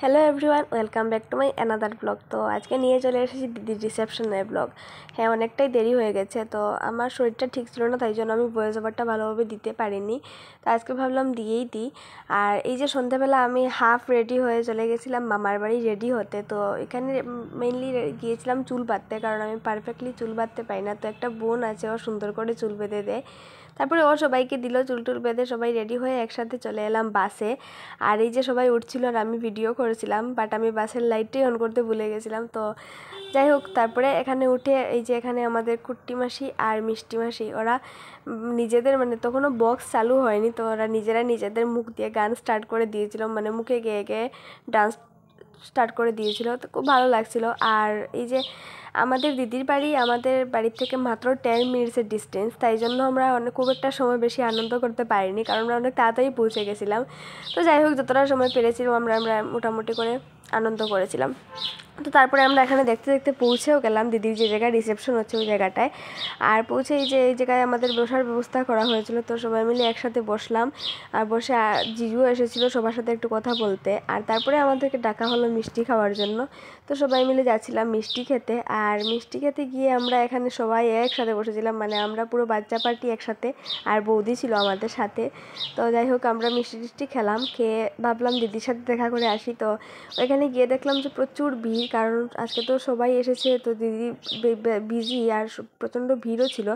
Hello everyone, welcome back to my another blog. তো আজকে নিয়ে চলে এসেছি দিদির রিসেপশনের ব্লগ। হ্যাঁ, অনেকটাই দেরি হয়ে গেছে, তো আমার শরীরটা ঠিক ছিল না, তাই জন্য আমি ভয়েস ওভারটা ভালোভাবে দিতে পারিনি। তো আজকে ভাবলাম দিয়েই দিই। আর এই যে সন্ধ্যাবেলা আমি হাফ রেডি হয়ে চলে গেছিলাম মামার বাড়ি রেডি হতে। তো এখানে মেইনলি গিয়েছিলাম চুল বাঁধতে, কারণ আমি পারফেক্টলি চুল বাঁধতে পারি না। তো একটা বোন আছে, ও সুন্দর করে চুল বেঁধে দেয়। তারপরে ও সবাইকে দিল চুল টুল বেঁধে, সবাই রেডি হয়ে একসাথে চলে এলাম বাসে। আর এই যে সবাই উঠছিল আর আমি ভিডিও করেছিলাম, বাট আমি বাসের লাইটটাই অন করতে ভুলে গেছিলাম। তো যাই হোক, তারপরে এখানে উঠে এই যে এখানে আমাদের কুট্টি মাসি আর মিষ্টি মাসি, ওরা নিজেদের তখনও বক্স চালু হয়নি, তো ওরা নিজেদের মুখ দিয়ে গান স্টার্ট করে দিয়েছিল, মুখে গেয়ে গেয়ে ডান্স স্টার্ট করে দিয়েছিল। তো খুব ভালো লাগছিল। আর এই যে আমাদের দিদির বাড়ি আমাদের বাড়ির থেকে মাত্র 10 মিনিটসের ডিস্টেন্স, তাই জন্য আমরা খুব একটা সময় বেশি আনন্দ করতে পারিনি, কারণ আমরা অনেক তাড়াতাড়ি পৌঁছে গেছিলাম। তো যাই হোক, যতটা সময় পেরেছিলাম আমরা মোটামুটি করে আনন্দ করেছিলাম। তো তারপরে আমরা এখানে দেখতে দেখতে পৌঁছেও গেলাম দিদির যে জায়গায় রিসেপশন হচ্ছে ওই জায়গাটায়। আর পৌঁছে এই জায়গায় আমাদের বসার ব্যবস্থা করা হয়েছিল, তো সবাই মিলে একসাথে বসলাম। আর বসে জিজুও এসেছিলো সবার সাথে একটু কথা বলতে। আর তারপরে আমাদেরকে ডাকা হলো মিষ্টি খাওয়ার জন্য। তো সবাই মিলে যাচ্ছিলাম মিষ্টি খেতে। আর মিষ্টি খেতে গিয়ে আমরা এখানে সবাই একসাথে বসেছিলাম, আমরা পুরো বাচ্চা পার্টি একসাথে, আর বৌদি ছিল আমাদের সাথে। তো যাই হোক, আমরা মিষ্টি টিষ্টি খেলাম, খেয়ে ভাবলাম দিদির সাথে দেখা করে আসি। তো ওইখানে গিয়ে দেখলাম যে প্রচুর ভিড়, কারণ আজকে তো সবাই এসেছে, তো দিদি বিজি আর প্রচণ্ড ভিড়ও ছিল।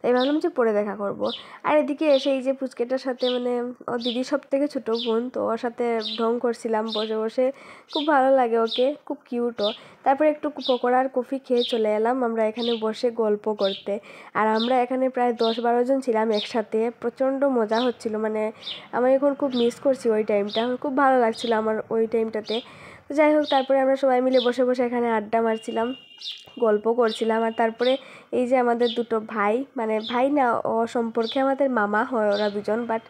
তাই ভাবলাম যে পরে দেখা করব। আর এদিকে এসে এই যে পুচকেটার সাথে ও দিদির সব থেকে ছোটো বোন, তো ওর সাথে ঢং করছিলাম বসে বসে। খুব ভালো লাগে ওকে, খুব কিউটও। তারপরে একটু পকোড়া আর কফি খেয়ে চলে এলাম আমরা এখানে বসে গল্প করতে। আর আমরা এখানে প্রায় 10-12 জন ছিলাম একসাথে, প্রচণ্ড মজা হচ্ছিল। আমি এখন খুব মিস করছি ওই টাইমটা, আমার খুব ভালো লাগছিল আমার ওই টাইমটাতে। তো যাই হোক, তারপরে আমরা সবাই মিলে বসে বসে এখানে আড্ডা মারছিলাম, গল্প করছিলাম। আর তারপরে এই যে আমাদের দুটো ভাই, ভাই না, ও সম্পর্কে আমাদের মামা হয় ওরা দুজন, বাট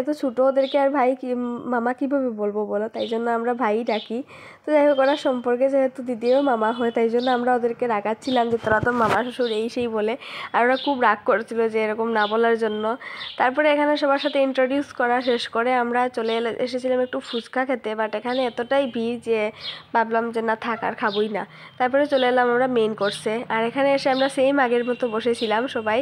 এত ছোটো, ওদেরকে আর ভাই কি মামা কীভাবে বলবো বলো, তাই জন্য আমরা ভাই ডাকি। তো যাই হোক, ওরা সম্পর্কে যেহেতু দিদিও মামা হয়, তাই জন্য আমরা ওদেরকে রাগাচ্ছিলাম যে তোরা তো মামা শ্বশুর এই সেই বলে। আর ওরা খুব রাগ করছিল যে এরকম না বলার জন্য। তারপরে এখানে সবার সাথে ইন্ট্রোডিউস করা শেষ করে আমরা চলে এসেছিলাম একটু ফুচকা খেতে, বাট এখানে এতটাই ভিড় যে ভাবলাম যে না, থাক আর খাবোই না। তারপরে চলে এলাম আমরা মেইন কোর্সে। আর এখানে এসে আমরা সেম আগের মতো বসেছিলাম সবাই।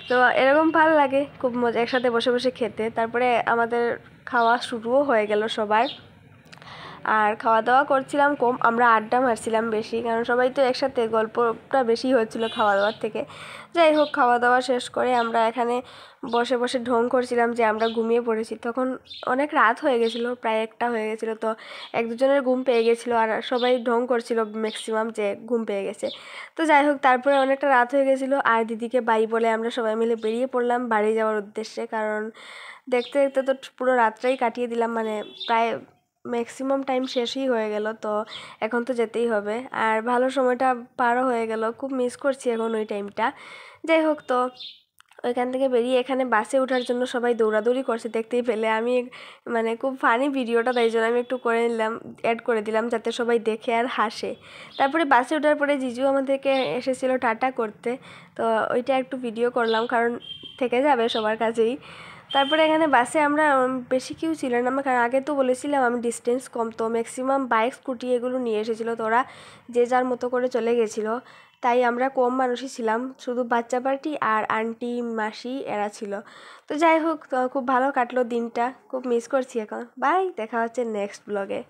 তো এরকম ভালো লাগে খুব মজা একসাথে বসে বসে খেতে। তারপরে আমাদের খাওয়া শুরুও হয়ে গেল সবার। আর খাওয়া দাওয়া করছিলাম কম, আমরা আড্ডা মারছিলাম বেশি, কারণ সবাই তো একসাথে, গল্পটা বেশি হচ্ছিল খাওয়া দাওয়ার থেকে। যাই হোক, খাওয়া দাওয়া শেষ করে আমরা এখানে বসে বসে ঢং করছিলাম যে আমরা ঘুমিয়ে পড়েছি। তখন অনেক রাত হয়ে গেছিলো, প্রায় 1টা হয়ে গেছিলো। তো 1-2 জনের ঘুম পেয়ে গেছিলো, আর সবাই ঢং করছিল ম্যাক্সিমাম যে ঘুম পেয়ে গেছে। তো যাই হোক, তারপরে অনেকটা রাত হয়ে গেছিলো, আর দিদিকে বাই বলে আমরা সবাই মিলে বেরিয়ে পড়লাম বাড়ি যাওয়ার উদ্দেশ্যে। কারণ দেখতে দেখতে তো পুরো রাতটাই কাটিয়ে দিলাম, প্রায় ম্যাক্সিমাম টাইম শেষই হয়ে গেল। তো এখন তো যেতেই হবে, আর ভালো সময়টা পারও হয়ে গেল, খুব মিস করছি এখন ওই টাইমটা। যাই হোক, তো ওইখান থেকে বেরিয়ে এখানে বাসে ওঠার জন্য সবাই দৌড়াদৌড়ি করছে, দেখতেই পেলে। আমি খুব ফানি ভিডিওটা, তাই জন্য আমি একটু করে নিলাম, অ্যাড করে দিলাম যাতে সবাই দেখে আর হাসে। তারপরে বাসে ওঠার পরে জিজু আমাদেরকে এসেছিলো টাটা করতে, তো ওইটা একটু ভিডিও করলাম, কারণ থেকে যাবে সবার কাছেই। তারপরে এখানে বাসে আমরা বেশি কেউ ছিল না, কারণ আগে তো বলেছিলাম আমি ডিস্টেন্স কম, তো ম্যাক্সিমাম বাইক স্কুটি এগুলো নিয়ে এসেছিলো, তো ওরা যে যার মতো করে চলে গেছিলো। তাই আমরা কম মানুষই ছিলাম, শুধু বাচ্চা পার্টি আর আন্টি মাসি এরা ছিল। তো যাই হোক, তো খুব ভালো কাটলো দিনটা, খুব মিস করছি এখন। বাই, দেখা হচ্ছে নেক্সট ব্লগে।